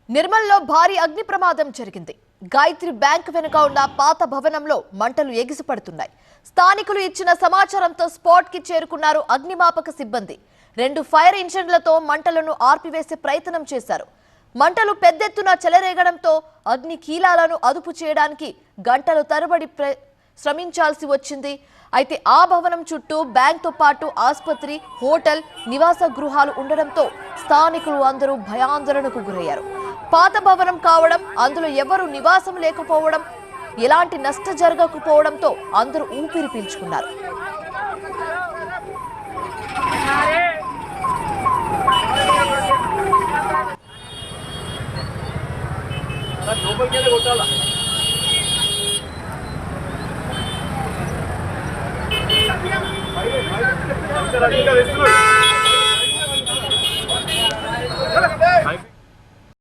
నిర్మల్లో భారీ అగ్ని ప్రమాదం జరిగింది. గాయత్రి బ్యాంక్ వెనుక ఉన్న పాత భవనంలో మంటలు ఎగిసిపడుతున్నాయి. స్థానికులు ఇచ్చిన సమాచారంతో స్పాట్ కి చేరుకున్నారు అగ్నిమాపక సిబ్బంది. 2 ఫైర్ ఇంజన్లతో మంటలను ఆర్పివేసే ప్రయత్నం చేశారు. మంటలు పెద్దెత్తున చెలరేగడంతో అగ్ని కీలాలను అదుపు చేయడానికి గంటల తరబడి శ్రమించాల్సి వచ్చింది. అయితే ఆ భవనం చుట్టూ బ్యాంక్తో పాటు ఆసుపత్రి, హోటల్, నివాస గృహాలు ఉండడంతో స్థానికులు అందరూ భయాందోళనకు గురయ్యారు. పాత భవనం కావడం, అందులో ఎవరు నివాసం లేకపోవడం, ఎలాంటి నష్టం జరగకపోవడంతో అందరూ ఊపిరి పీల్చుకున్నారు. ఇంకా